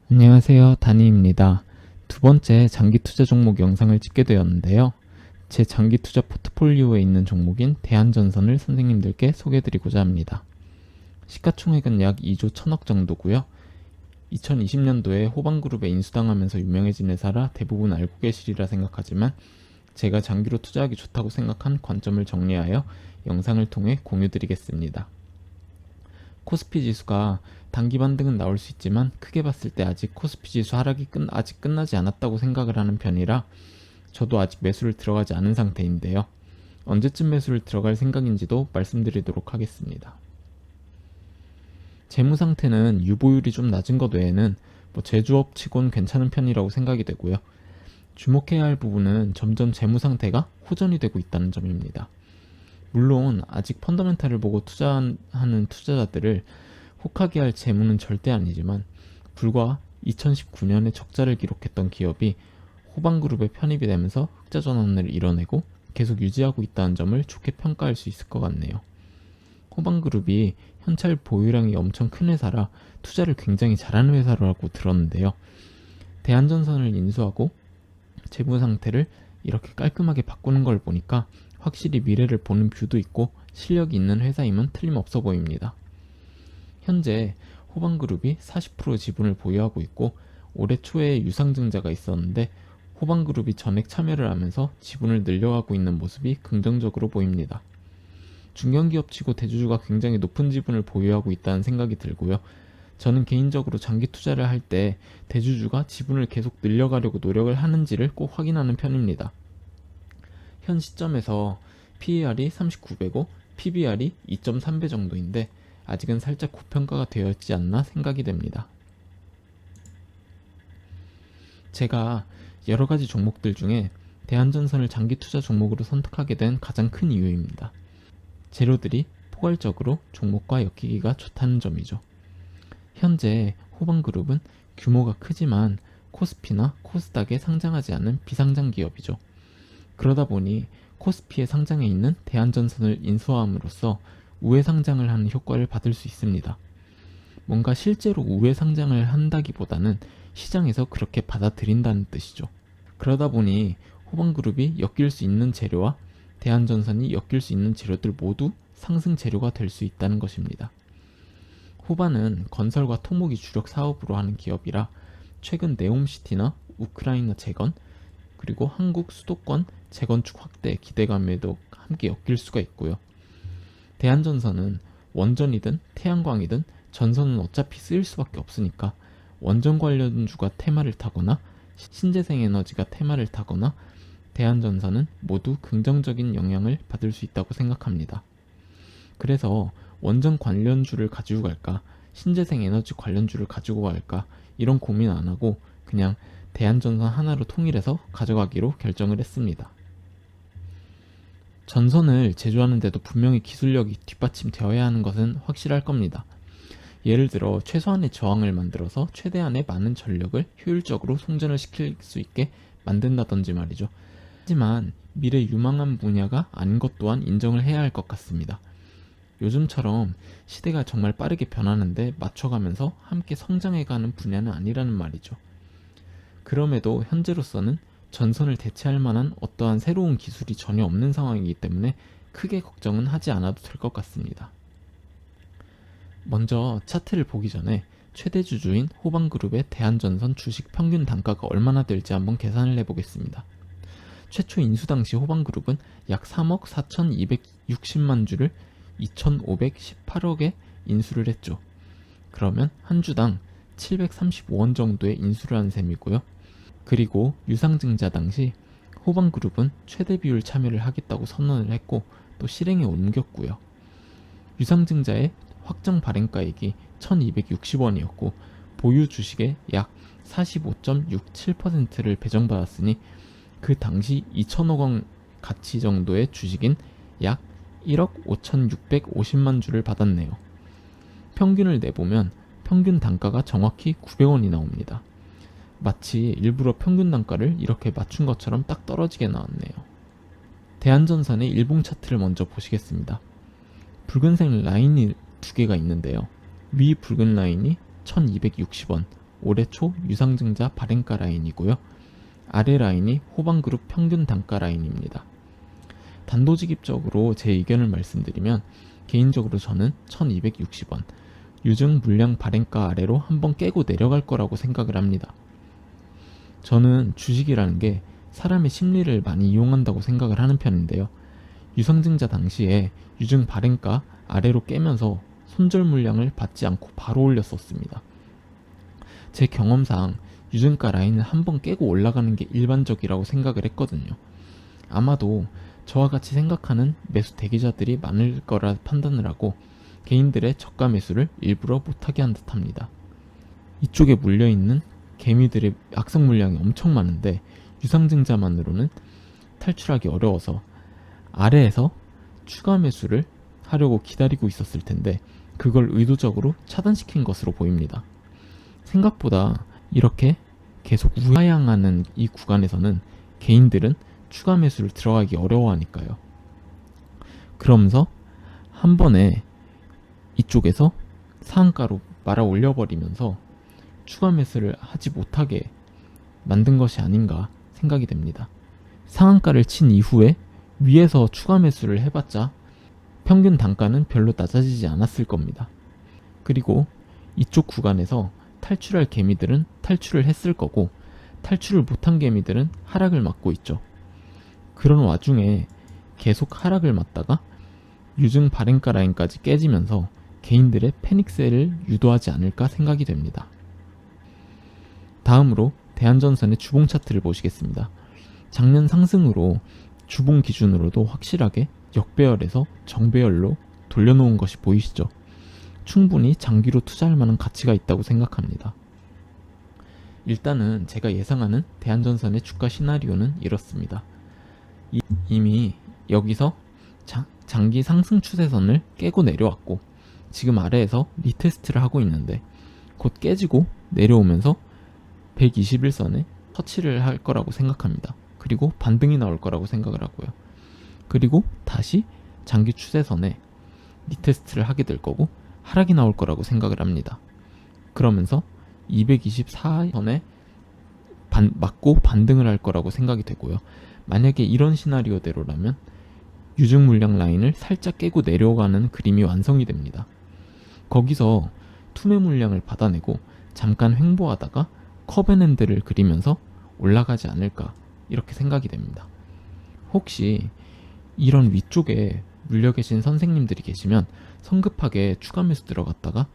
안녕하세요. 다니입니다. 두 번째 장기 투자 종목 영상을 찍게 되었는데요. 제 장기 투자 포트폴리오에 있는 종목인 대한전선을 선생님들께 소개해드리고자 합니다. 시가총액은 약 2조 1000억 정도고요. 2020년도에 호방그룹에 인수당하면서 유명해진 회사라 대부분 알고 계시리라 생각하지만 제가 장기로 투자하기 좋다고 생각한 관점을 정리하여 영상을 통해 공유드리겠습니다. 코스피 지수가 단기 반등은 나올 수 있지만 크게 봤을 때 아직 코스피 지수 하락이 아직 끝나지 않았다고 생각을 하는 편이라 저도 아직 매수를 들어가지 않은 상태인데요. 언제쯤 매수를 들어갈 생각인지도 말씀드리도록 하겠습니다. 재무 상태는 유보율이 좀 낮은 것 외에는 제조업 치곤 괜찮은 편이라고 생각이 되고요. 주목해야 할 부분은 점점 재무 상태가 호전이 되고 있다는 점입니다. 물론 아직 펀더멘탈을 보고 투자하는 투자자들을 혹하게 할 재무는 절대 아니지만 불과 2019년에 적자를 기록했던 기업이 호방그룹에 편입이 되면서 흑자 전환을 이뤄내고 계속 유지하고 있다는 점을 좋게 평가할 수 있을 것 같네요. 호방그룹이 현찰 보유량이 엄청 큰 회사라 투자를 굉장히 잘하는 회사라고 들었는데요. 대한전선을 인수하고 재무 상태를 이렇게 깔끔하게 바꾸는 걸 보니까 확실히 미래를 보는 뷰도 있고 실력이 있는 회사임은 틀림없어 보입니다. 현재 호방그룹이 40% 지분을 보유하고 있고 올해 초에 유상증자가 있었는데 호방그룹이 전액 참여를 하면서 지분을 늘려가고 있는 모습이 긍정적으로 보입니다. 중견기업치고 대주주가 굉장히 높은 지분을 보유하고 있다는 생각이 들고요. 저는 개인적으로 장기 투자를 할 때 대주주가 지분을 계속 늘려가려고 노력을 하는지를 꼭 확인하는 편입니다. 현 시점에서 PER이 39배고 PBR이 2.3배 정도인데 아직은 살짝 고평가가 되어 있지 않나 생각이 됩니다. 제가 여러가지 종목들 중에 대한전선을 장기 투자 종목으로 선택하게 된 가장 큰 이유입니다. 재료들이 포괄적으로 종목과 엮이기가 좋다는 점이죠. 현재 호방그룹은 규모가 크지만 코스피나 코스닥에 상장하지 않은 비상장 기업이죠. 그러다 보니 코스피에 상장해 있는 대한전선을 인수함으로써 우회 상장을 하는 효과를 받을 수 있습니다. 뭔가 실제로 우회 상장을 한다기보다는 시장에서 그렇게 받아들인다는 뜻이죠. 그러다 보니 호방그룹이 엮일 수 있는 재료와 대한전선이 엮일 수 있는 재료들 모두 상승 재료가 될 수 있다는 것입니다. 호반은 건설과 토목이 주력 사업으로 하는 기업이라 최근 네옴시티나 우크라이나 재건, 그리고 한국 수도권 재건축 확대 기대감에도 함께 엮일 수가 있고요. 대한전선은 원전이든 태양광이든 전선은 어차피 쓰일 수밖에 없으니까 원전 관련주가 테마를 타거나 신재생에너지가 테마를 타거나 대한전선은 모두 긍정적인 영향을 받을 수 있다고 생각합니다. 그래서 원전 관련주를 가지고 갈까, 신재생에너지 관련주를 가지고 갈까 이런 고민 안 하고 그냥 대한전선 하나로 통일해서 가져가기로 결정을 했습니다. 전선을 제조하는데도 분명히 기술력이 뒷받침되어야 하는 것은 확실할 겁니다. 예를 들어 최소한의 저항을 만들어서 최대한의 많은 전력을 효율적으로 송전을 시킬 수 있게 만든다든지 말이죠. 하지만 미래 유망한 분야가 아닌 것 또한 인정을 해야 할 것 같습니다. 요즘처럼 시대가 정말 빠르게 변하는데 맞춰가면서 함께 성장해가는 분야는 아니라는 말이죠. 그럼에도 현재로서는 전선을 대체할 만한 어떠한 새로운 기술이 전혀 없는 상황이기 때문에 크게 걱정은 하지 않아도 될 것 같습니다. 먼저 차트를 보기 전에 최대 주주인 호방그룹의 대한전선 주식 평균 단가가 얼마나 될지 한번 계산을 해보겠습니다. 최초 인수 당시 호방그룹은 약 3억 4,260만 주를 2,518억에 인수를 했죠. 그러면 한 주당 735원 정도의 인수를 한 셈이고요. 그리고 유상증자 당시 호방그룹은 최대 비율 참여를 하겠다고 선언을 했고 또 실행에 옮겼고요. 유상증자의 확정 발행가액이 1,260원이었고 보유 주식의 약 45.67%를 배정받았으니 그 당시 2천억 원 가치 정도의 주식인 약 1억 5,650만 주를 받았네요. 평균을 내보면 평균 단가가 정확히 900원이 나옵니다. 마치 일부러 평균 단가를 이렇게 맞춘 것처럼 딱 떨어지게 나왔네요. 대한전선의 일봉 차트를 먼저 보시겠습니다. 붉은색 라인이 두 개가 있는데요. 위 붉은 라인이 1260원, 올해 초 유상증자 발행가 라인이고요. 아래 라인이 호방그룹 평균 단가 라인입니다. 단도직입적으로 제 의견을 말씀드리면 개인적으로 저는 1260원 유증 물량 발행가 아래로 한번 깨고 내려갈 거라고 생각을 합니다. 저는 주식이라는 게 사람의 심리를 많이 이용한다고 생각을 하는 편인데요. 유상증자 당시에 유증 발행가 아래로 깨면서 손절 물량을 받지 않고 바로 올렸었습니다. 제 경험상 유증가 라인을 한번 깨고 올라가는 게 일반적이라고 생각을 했거든요. 아마도 저와 같이 생각하는 매수 대기자들이 많을 거라 판단을 하고 개인들의 저가 매수를 일부러 못하게 한 듯합니다. 이쪽에 물려있는 개미들의 악성 물량이 엄청 많은데 유상증자만으로는 탈출하기 어려워서 아래에서 추가 매수를 하려고 기다리고 있었을 텐데 그걸 의도적으로 차단시킨 것으로 보입니다. 생각보다 이렇게 계속 우하향하는 이 구간에서는 개인들은 추가 매수를 들어가기 어려워하니까요. 그러면서 한 번에 이쪽에서 상한가로 말아 올려버리면서 추가 매수를 하지 못하게 만든 것이 아닌가 생각이 됩니다. 상한가를 친 이후에 위에서 추가 매수를 해봤자 평균 단가는 별로 낮아지지 않았을 겁니다. 그리고 이쪽 구간에서 탈출할 개미들은 탈출을 했을 거고 탈출을 못한 개미들은 하락을 맞고 있죠. 그런 와중에 계속 하락을 맞다가 유증 발행가 라인까지 깨지면서 개인들의 패닉셀을 유도하지 않을까 생각이 됩니다. 다음으로 대한전선의 주봉 차트를 보시겠습니다. 작년 상승으로 주봉 기준으로도 확실하게 역배열에서 정배열로 돌려놓은 것이 보이시죠? 충분히 장기로 투자할 만한 가치가 있다고 생각합니다. 일단은 제가 예상하는 대한전선의 주가 시나리오는 이렇습니다. 이미 여기서 장기 상승 추세선을 깨고 내려왔고 지금 아래에서 리테스트를 하고 있는데 곧 깨지고 내려오면서 121선에 터치를 할 거라고 생각합니다. 그리고 반등이 나올 거라고 생각을 하고요. 그리고 다시 장기 추세선에 리테스트를 하게 될 거고 하락이 나올 거라고 생각을 합니다. 그러면서 224선에 맞고 반등을 할 거라고 생각이 되고요. 만약에 이런 시나리오대로라면 유증 물량 라인을 살짝 깨고 내려가는 그림이 완성이 됩니다. 거기서 투매 물량을 받아내고 잠깐 횡보하다가 커브앤핸들을 그리면서 올라가지 않을까 이렇게 생각이 됩니다. 혹시 이런 위쪽에 물려 계신 선생님들이 계시면 성급하게 추가 매수 들어갔다가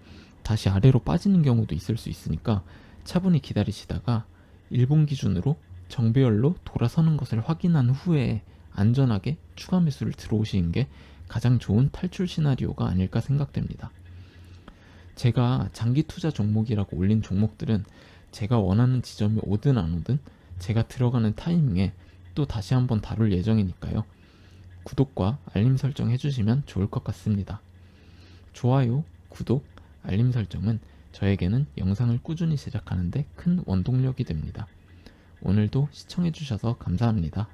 다시 아래로 빠지는 경우도 있을 수 있으니까 차분히 기다리시다가 일본 기준으로 정배열로 돌아서는 것을 확인한 후에 안전하게 추가 매수를 들어오시는 게 가장 좋은 탈출 시나리오가 아닐까 생각됩니다. 제가 장기 투자 종목이라고 올린 종목들은 제가 원하는 지점이 오든 안 오든 제가 들어가는 타이밍에 또 다시 한번 다룰 예정이니까요. 구독과 알림 설정 해주시면 좋을 것 같습니다. 좋아요, 구독, 알림 설정은 저에게는 영상을 꾸준히 제작하는데 큰 원동력이 됩니다. 오늘도 시청해주셔서 감사합니다.